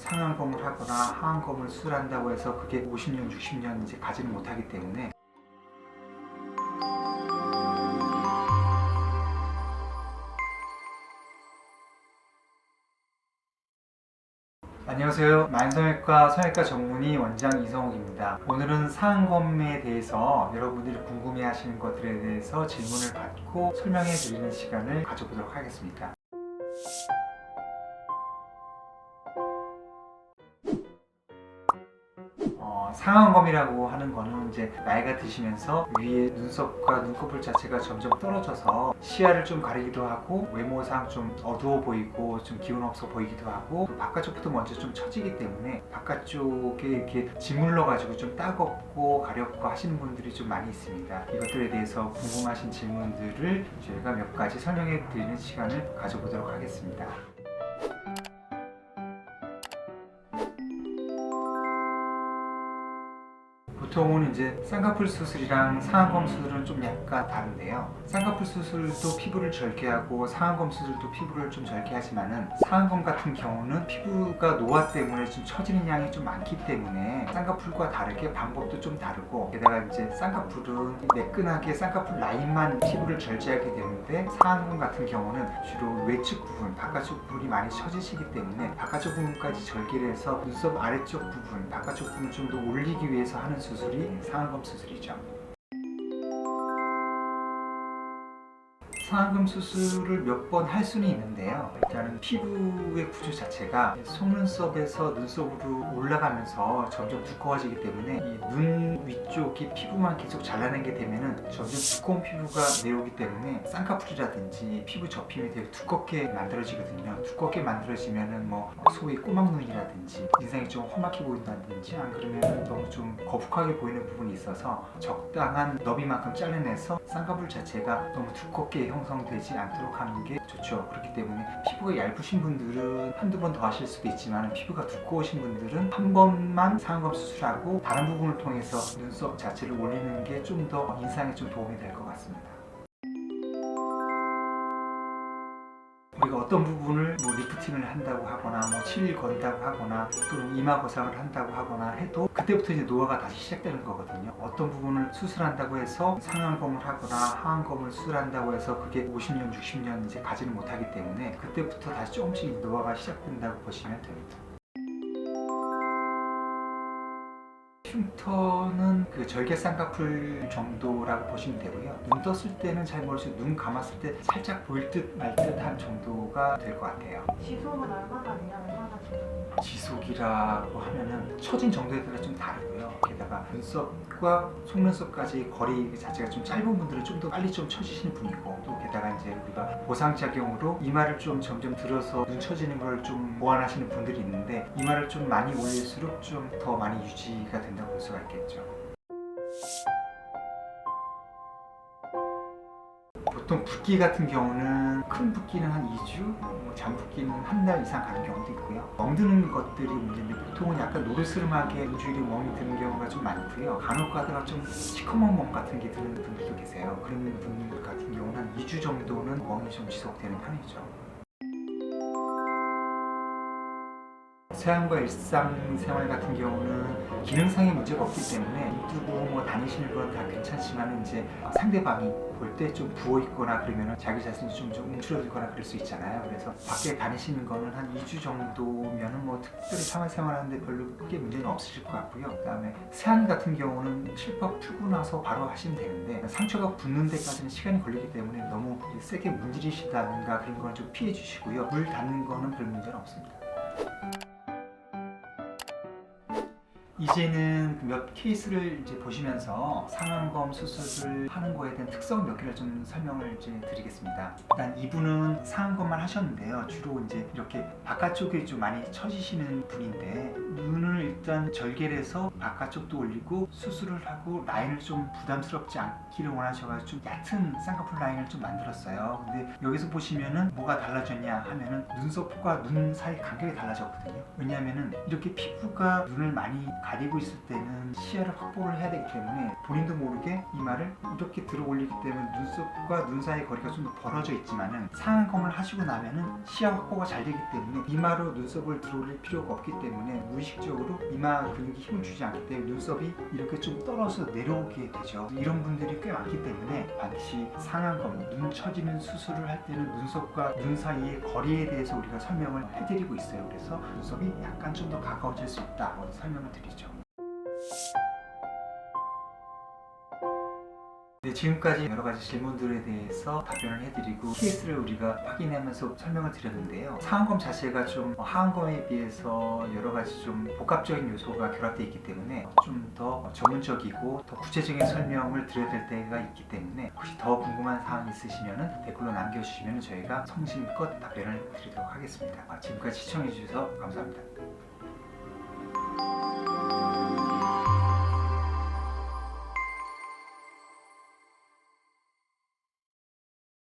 상안검을 하거나 하안검을 수술한다고 해서 그게 50년, 60년 이제 가지는 못하기 때문에 안녕하세요. 만성형외과 성형외과 전문의 원장 이성욱입니다. 오늘은 상안검에 대해서 여러분들이 궁금해하시는 것들에 대해서 질문을 받고 설명해 드리는 시간을 가져보도록 하겠습니다. 상안검이라고 하는 거는 이제 나이가 드시면서 위에 눈썹과 눈꺼풀 자체가 점점 떨어져서 시야를 좀 가리기도 하고 외모상 좀 어두워 보이고 좀 기운 없어 보이기도 하고 또 바깥쪽부터 먼저 좀 처지기 때문에 바깥쪽에 이렇게 짓물러 가지고 좀 따갑고 가렵고 하시는 분들이 좀 많이 있습니다. 이것들에 대해서 궁금하신 질문들을 저희가 몇 가지 설명해 드리는 시간을 가져보도록 하겠습니다. 보통은 이제 쌍꺼풀 수술이랑 상안검 수술은 좀 약간 다른데요. 쌍꺼풀 수술도 피부를 절개하고 상안검 수술도 피부를 좀 절개하지만은 상안검 같은 경우는 피부가 노화 때문에 좀 처지는 양이 좀 많기 때문에 쌍꺼풀과 다르게 방법도 좀 다르고 게다가 이제 쌍꺼풀은 매끈하게 쌍꺼풀 라인만 피부를 절제하게 되는데 상안검 같은 경우는 주로 외측 부분, 바깥쪽 부분이 많이 처지시기 때문에 바깥쪽 부분까지 절개를 해서 눈썹 아래쪽 부분, 바깥쪽 부분을 좀 더 올리기 위해서 하는 수술이 상안검 수술이죠. 상안검 수술을 몇 번 할 수는 있는데요. 일단은 피부의 구조 자체가 속눈썹에서 눈썹으로 올라가면서 점점 두꺼워지기 때문에 이 눈 위쪽이 피부만 계속 잘라내게 되면은 점점 두꺼운 피부가 내려오기 때문에 쌍꺼풀이라든지 피부 접힘이 되게 두껍게 만들어지거든요. 두껍게 만들어지면은 뭐 소위 꼬막눈이라든지 인상이 좀 험악해 보인다든지 안 그러면 너무 좀 거북하게 보이는 부분이 있어서 적당한 너비만큼 잘라내서 쌍꺼풀 자체가 너무 두껍게 형성되지 않도록 하는 게 좋죠. 그렇기 때문에 피부가 얇으신 분들은 한두 번 더 하실 수도 있지만 피부가 두꺼우신 분들은 한 번만 상안검 수술하고 다른 부분을 통해서 눈썹 자체를 올리는 게 좀 더 인상에 좀 도움이 될 것 같습니다. 우리가 어떤 부분을 뭐 리프팅을 한다고 하거나 뭐 칠 건다고 하거나 또는 이마 거상을 한다고 하거나 해도 그때부터 이제 노화가 다시 시작되는 거거든요. 어떤 부분을 수술한다고 해서 상안검을 하거나 하안검을 수술한다고 해서 그게 50년, 60년 이제 가지는 못하기 때문에 그때부터 다시 조금씩 노화가 시작된다고 보시면 됩니다. 흉터는 그 절개 쌍꺼풀 정도라고 보시면 되고요. 눈 떴을 때는 잘 모르시고 눈 감았을 때 살짝 보일 듯 말 듯한 정도가 될 것 같아요. 지속은 얼마나 되냐, 얼마나 지속이냐? 지속이라고 하면은 처진 정도에 따라 좀 다르고요. 게다가 눈썹과 속눈썹까지 거리 자체가 좀 짧은 분들은 좀 더 빨리 좀 처지시는 분이고 또 게다가 이제 우리가 보상작용으로 이마를 좀 점점 들어서 눈 처지는 걸 좀 보완하시는 분들이 있는데 이마를 좀 많이 올릴수록 좀 더 많이 유지가 된다고 볼 수가 있겠죠. 보통 붓기 같은 경우는 큰 붓기는 한 2주, 잔붓기는 한 달 이상 가는 경우도 있고요. 멍드는 것들이 문제인데 보통은 약간 노르스름하게 일주일에 멍이 드는 경우가 좀 많고요. 간혹 가다가 좀 시커먼 멍 같은 게 드는 분들도 계세요. 그런 분들 같은 경우는 한 2주 정도는 멍이 좀 지속되는 편이죠. 세안과 일상생활 같은 경우는 기능상의 문제가 없기 때문에 눈 뜨고 뭐 다니시는 건 다 괜찮지만 이제 상대방이 볼 때 좀 부어 있거나 그러면 자기 자신이 좀 움츠러들거나 그럴 수 있잖아요. 그래서 밖에 다니시는 거는 한 2주 정도면은 뭐 특별히 생활하는데 별로 크게 문제는 없으실 것 같고요. 그다음에 세안 같은 경우는 실밥 풀고 나서 바로 하시면 되는데 상처가 붓는 데까지는 시간이 걸리기 때문에 너무 세게 문지르시다든가 그런 건 좀 피해 주시고요. 물 닿는 거는 별 문제는 없습니다. 이제는 몇 케이스를 이제 보시면서 상안검 수술을 하는 거에 대한 특성 몇 개를 좀 설명을 이제 드리겠습니다. 일단 이분은 상안검만 하셨는데요. 주로 이제 이렇게 바깥쪽에 좀 많이 처지시는 분인데 눈을 일단 절개를 해서 바깥쪽도 올리고 수술을 하고 라인을 좀 부담스럽지 않기를 원하셔가지고 좀 얕은 쌍꺼풀 라인을 좀 만들었어요. 근데 여기서 보시면은 뭐가 달라졌냐 하면은 눈썹과 눈 사이 간격이 달라졌거든요. 왜냐하면은 이렇게 피부가 눈을 많이 가리고 있을 때는 시야를 확보를 해야 되기 때문에 본인도 모르게 이마를 이렇게 들어 올리기 때문에 눈썹과 눈 사이 거리가 좀 더 벌어져 있지만은 상안검을 하시고 나면은 시야 확보가 잘 되기 때문에 이마로 눈썹을 들어 올릴 필요가 없기 때문에 무의식적으로 이마 근육이 힘을 주지 않기 때문에 눈썹이 이렇게 좀 떨어져 내려오게 되죠. 이런 분들이 꽤 많기 때문에 반드시 상안검, 눈 처지는 수술을 할 때는 눈썹과 눈 사이의 거리에 대해서 우리가 설명을 해드리고 있어요. 그래서 눈썹이 약간 좀 더 가까워질 수 있다고 설명을 드리죠. 네, 지금까지 여러 가지 질문들에 대해서 답변을 해드리고 케이스를 우리가 확인하면서 설명을 드렸는데요. 상안검 자체가 좀 하안검에 비해서 여러 가지 좀 복합적인 요소가 결합되어 있기 때문에 좀 더 전문적이고 더 구체적인 설명을 드려야 될 때가 있기 때문에 혹시 더 궁금한 사항이 있으시면 댓글로 남겨주시면 저희가 성심껏 답변을 드리도록 하겠습니다. 지금까지 시청해주셔서 감사합니다.